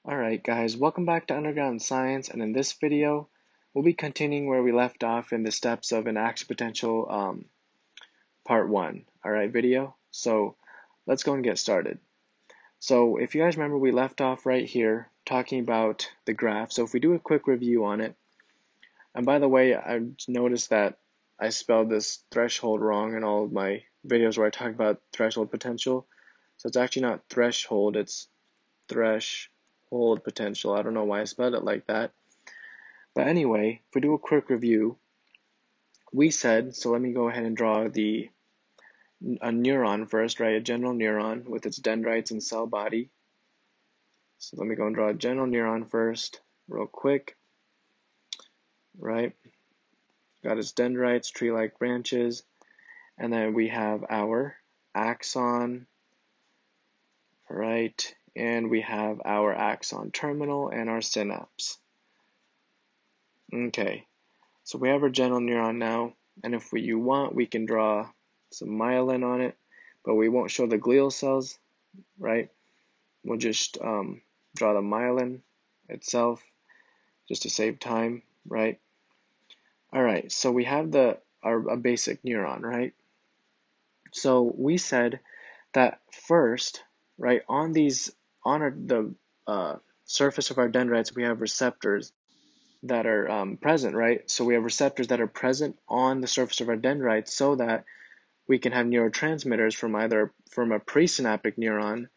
Alright guys, welcome back to Underground Science, and in this video we'll be continuing where we left off in the steps of an action potential part 1. Alright video, so let's go and get started. So if you guys remember, we left off right here talking about the graph. So if we do a quick review on it, and by the way, I noticed that I spelled this threshold wrong in all of my videos where I talk about threshold potential. So it's actually not threshold, it's threshold potential. I don't know why I spelled it like that. But anyway, if we do a quick review, we said, so let me go ahead and draw a neuron first, right? A general neuron with its dendrites and cell body. So let me go and draw a general neuron first, real quick, right? Got its dendrites, tree-like branches, and then we have our axon, right? And we have our axon terminal and our synapse. Okay, so we have our general neuron now, and if you want, we can draw some myelin on it, but we won't show the glial cells, right? We'll just draw the myelin itself, just to save time, right? All right, so we have a basic neuron, right? So we said that first, right, on the surface of our dendrites, we have receptors that are present, right? So we have receptors that are present on the surface of our dendrites so that we can have neurotransmitters from a presynaptic neuron,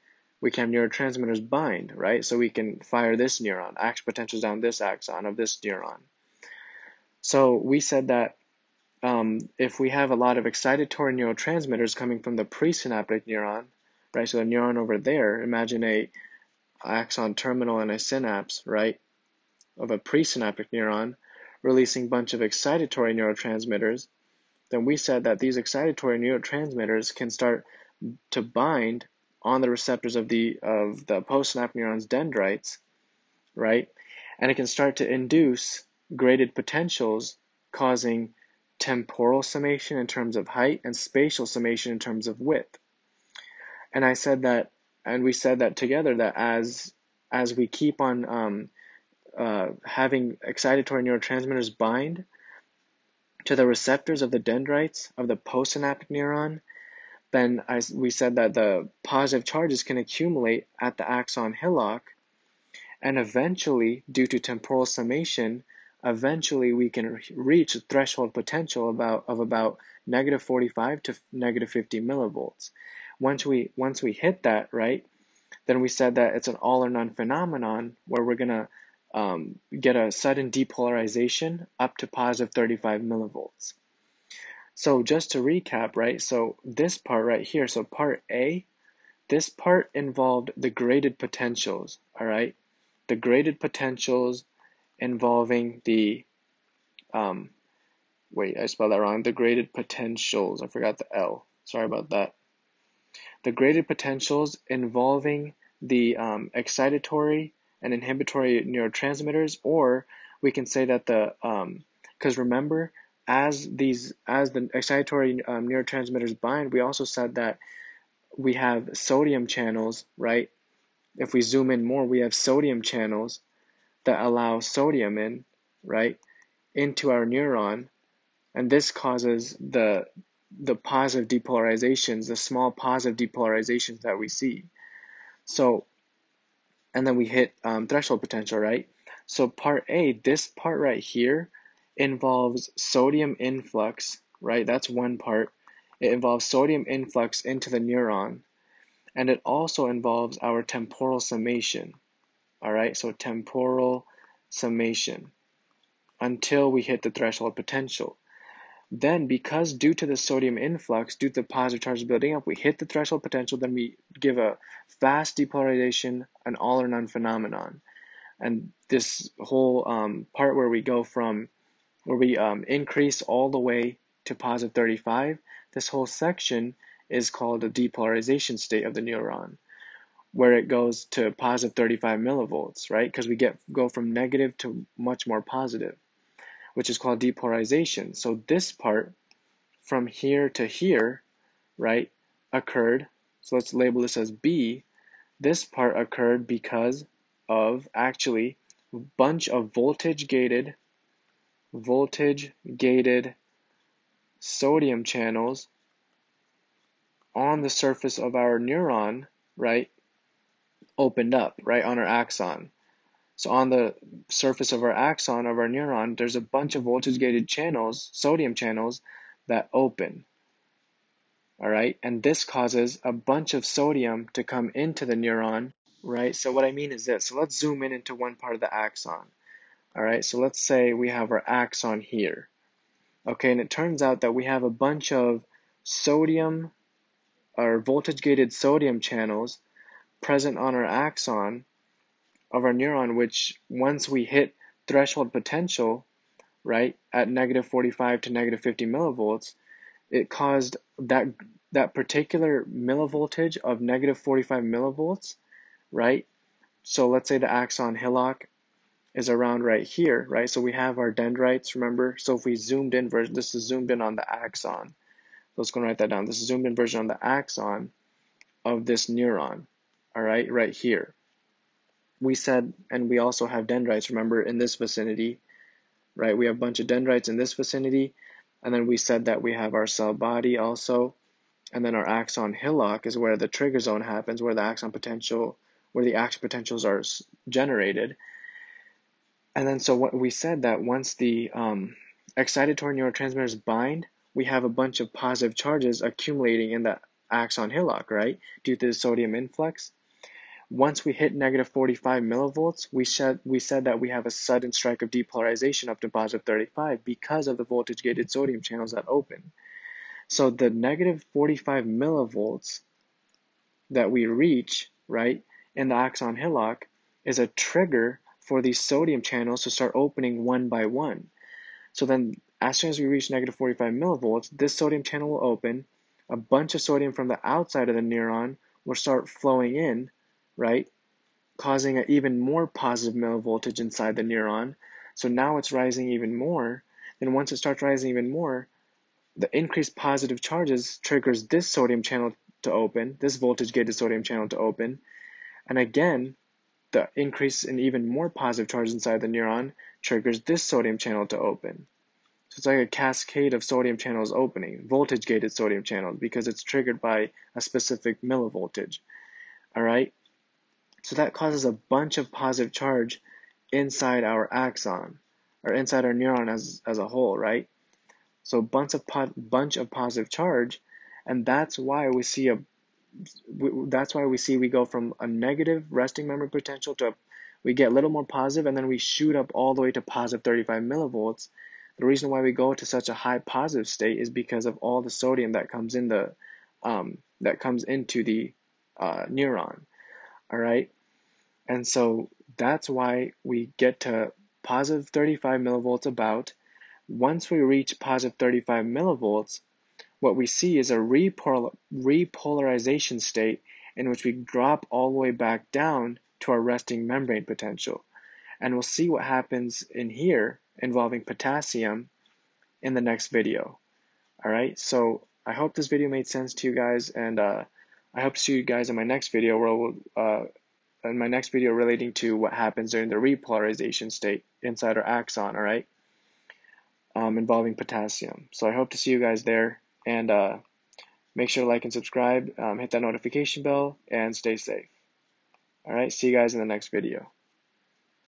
we can have neurotransmitters bind, right? So we can fire this neuron, action potentials down this axon of this neuron. So we said that if we have a lot of excitatory neurotransmitters coming from the presynaptic neuron, right? So the neuron over there, imagine a axon terminal and a synapse, right? Of a presynaptic neuron releasing a bunch of excitatory neurotransmitters, then we said that these excitatory neurotransmitters can start to bind on the receptors of the postsynaptic neuron's dendrites, right? And it can start to induce graded potentials causing temporal summation in terms of height and spatial summation in terms of width. And we said that together, that as we keep on having excitatory neurotransmitters bind to the receptors of the dendrites of the postsynaptic neuron, then we said that the positive charges can accumulate at the axon hillock, and eventually, due to temporal summation, eventually we can reach a threshold potential of about -45 to -50 millivolts. Once we hit that, right, then we said that it's an all or none phenomenon where we're gonna get a sudden depolarization up to +35 millivolts. So just to recap, right, so this part right here, so part A, this part involved the graded potentials, all right? The graded potentials involving the, wait, I spelled that wrong, the graded potentials, I forgot the L, sorry about that. The graded potentials involving the excitatory and inhibitory neurotransmitters, or we can say that because remember, as the excitatory neurotransmitters bind, we also said that we have sodium channels, right? If we zoom in more, we have sodium channels that allow sodium in, right, into our neuron, and this causes the positive depolarizations, the small positive depolarizations that we see. So, and then we hit threshold potential, right? So part A, this part right here, involves sodium influx, right? That's one part. It involves sodium influx into the neuron, and it also involves our temporal summation, all right? So temporal summation until we hit the threshold potential. Then, because due to the sodium influx, due to the positive charges building up, we hit the threshold potential, then we give a fast depolarization, an all or none phenomenon. And this whole part where we increase all the way to +35, this whole section is called a depolarization state of the neuron, where it goes to +35 millivolts, right? Because we go from negative to much more positive, which is called depolarization. So this part from here to here, right, occurred. So let's label this as B. This part occurred because of actually a bunch of voltage-gated sodium channels on the surface of our neuron, right, opened up, right, on our axon. So on the surface of our axon of our neuron, there's a bunch of voltage-gated channels, sodium channels, that open. All right, and this causes a bunch of sodium to come into the neuron, right? So what I mean is this. So let's zoom in into one part of the axon. All right, so let's say we have our axon here. Okay, and it turns out that we have a bunch of sodium or voltage-gated sodium channels present on our axon of our neuron, which once we hit threshold potential, right, at negative 45 to negative 50 millivolts, it caused that particular millivoltage of negative 45 millivolts, right? So let's say the axon hillock is around right here, right? So we have our dendrites, remember? So if we zoomed in version, this is zoomed in on the axon. Let's go write that down. This is zoomed in version on the axon of this neuron, all right, right here. We said, and we also have dendrites, remember, in this vicinity, right? We have a bunch of dendrites in this vicinity, and then we said that we have our cell body also, and then our axon hillock is where the trigger zone happens, where the action potentials are generated. And then so what we said that once the excitatory neurotransmitters bind, we have a bunch of positive charges accumulating in the axon hillock, right, due to the sodium influx. Once we hit negative 45 millivolts, we said that we have a sudden strike of depolarization up to positive 35 because of the voltage-gated sodium channels that open. So the negative 45 millivolts that we reach, right, in the axon hillock is a trigger for these sodium channels to start opening one by one. So then as soon as we reach negative 45 millivolts, this sodium channel will open, a bunch of sodium from the outside of the neuron will start flowing in, right, causing an even more positive millivoltage inside the neuron. So now it's rising even more. And once it starts rising even more, the increased positive charges triggers this sodium channel to open, this voltage-gated sodium channel to open. And again, the increase in even more positive charges inside the neuron triggers this sodium channel to open. So it's like a cascade of sodium channels opening, voltage-gated sodium channels, because it's triggered by a specific millivoltage. All right? So that causes a bunch of positive charge inside our axon, or inside our neuron as a whole, right? So bunch of positive charge, and that's why we go from a negative resting memory potential to we get a little more positive, and then we shoot up all the way to positive 35 millivolts. The reason why we go to such a high positive state is because of all the sodium that comes into the neuron. All right, and so that's why we get to positive 35 millivolts about. Once we reach positive 35 millivolts, what we see is a repolarization state in which we drop all the way back down to our resting membrane potential. And we'll see what happens in here involving potassium in the next video. All right, so I hope this video made sense to you guys, and I hope to see you guys in my next video, relating to what happens during the repolarization state inside our axon, all right, involving potassium. So I hope to see you guys there, and make sure to like and subscribe, hit that notification bell, and stay safe. All right, see you guys in the next video.